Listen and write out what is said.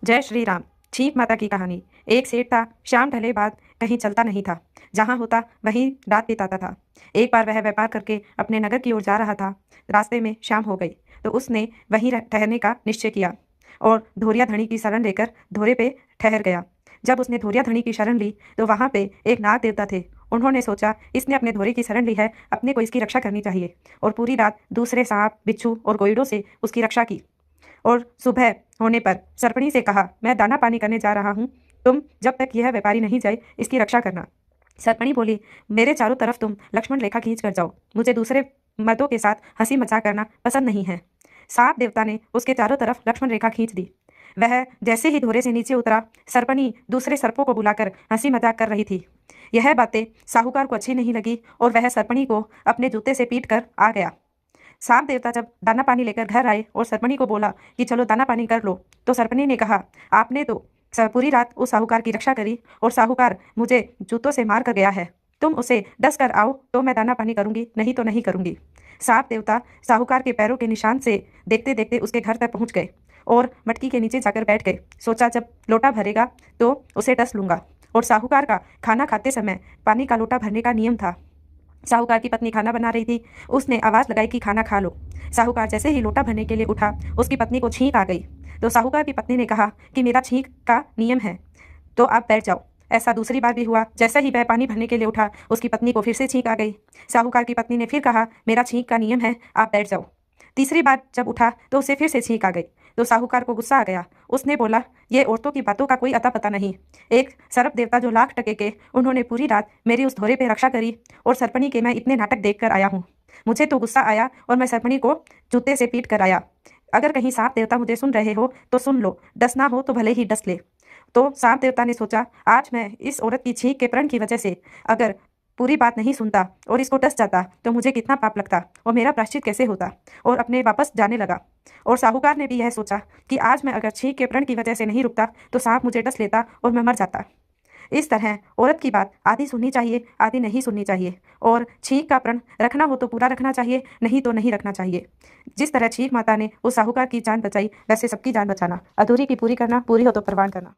जय श्री राम। छींक माता की कहानी। एक सेठ था, शाम ढले बाद कहीं चलता नहीं था। जहाँ होता वहीं रात बिताता था। एक बार वह व्यापार करके अपने नगर की ओर जा रहा था। रास्ते में शाम हो गई तो उसने वहीं ठहरने का निश्चय किया और धोरिया धनी की शरण लेकर धोरे पे ठहर गया। जब उसने धोरिया धनी की शरण ली तो वहाँ पे एक नाग देवता थे। उन्होंने सोचा, इसने अपने धोरे की शरण ली है, अपने को इसकी रक्षा करनी चाहिए। और पूरी रात दूसरे सांप, बिच्छू और गोइडों से उसकी रक्षा की। और सुबह होने पर सरपणी से कहा, मैं दाना पानी करने जा रहा हूँ, तुम जब तक यह व्यापारी नहीं जाए इसकी रक्षा करना। सरपणी बोली, मेरे चारों तरफ तुम लक्ष्मण रेखा खींच कर जाओ, मुझे दूसरे मर्दों के साथ हंसी मजाक करना पसंद नहीं है। सांप देवता ने उसके चारों तरफ लक्ष्मण रेखा खींच दी। वह जैसे ही धोरे से नीचे उतरा, सरपणी दूसरे सर्पों को बुलाकर हंसी मजाक कर रही थी। यह बातें साहूकार को अच्छी नहीं लगी और वह सरपणी को अपने जूते से पीट कर आ गया। सांप देवता जब दाना पानी लेकर घर आए और सरपणी को बोला कि चलो दाना पानी कर लो, तो सरपणी ने कहा, आपने तो पूरी रात उस साहूकार की रक्षा करी और साहूकार मुझे जूतों से मार कर गया है। तुम उसे डस कर आओ तो मैं दाना पानी करूंगी, नहीं तो नहीं करूंगी। सांप देवता साहूकार के पैरों के निशान से देखते देखते उसके घर तक पहुंच गए और मटकी के नीचे जाकर बैठ गए। सोचा, जब लोटा भरेगा तो उसे डस लूंगा। और साहूकार का खाना खाते समय पानी का लोटा भरने का नियम था। साहूकार की पत्नी खाना बना रही थी, उसने आवाज लगाई कि खाना खा लो। साहूकार जैसे ही लोटा भरने के लिए उठा, उसकी पत्नी को छींक आ गई। तो साहूकार की पत्नी ने कहा कि मेरा छींक का नियम है, तो आप बैठ जाओ। ऐसा दूसरी बार भी हुआ। जैसे ही वह पानी भरने के लिए उठा, उसकी पत्नी को फिर से छींक आ गई। साहूकार की पत्नी ने फिर कहा, मेरा छींक का नियम है, आप बैठ जाओ। तीसरी बार जब उठा तो उसे फिर से छींक आ गई। तो साहूकार को गुस्सा आ गया। उसने बोला, ये औरतों की बातों का कोई अता पता नहीं। एक सर्प देवता जो लाख टके के, उन्होंने पूरी रात मेरी उस धोरे पे रक्षा करी और सरपणी के मैं इतने नाटक देख कर आया हूँ। मुझे तो गुस्सा आया और मैं सरपणी को जूते से पीट कर आया। अगर कहीं सांप देवता मुझे सुन रहे हो तो सुन लो, डसना हो तो भले ही डस ले। तो सांप देवता ने सोचा, आज मैं इस औरत की छींक के प्रण की वजह से अगर पूरी बात नहीं सुनता और इसको डस जाता तो मुझे कितना पाप लगता और मेरा प्रायश्चित कैसे होता। और अपने वापस जाने लगा। और साहूकार ने भी यह सोचा कि आज मैं अगर छींक के प्रण की वजह से नहीं रुकता तो सांप मुझे डस लेता और मैं मर जाता। इस तरह औरत की बात आधी सुननी चाहिए, आधी नहीं सुननी चाहिए। और छींक का प्रण रखना हो तो पूरा रखना चाहिए, नहीं तो नहीं रखना चाहिए। जिस तरह छींक माता ने उस साहूकार की जान बचाई, वैसे सबकी जान बचाना। अधूरी की पूरी करना, पूरी हो तो परवान करना।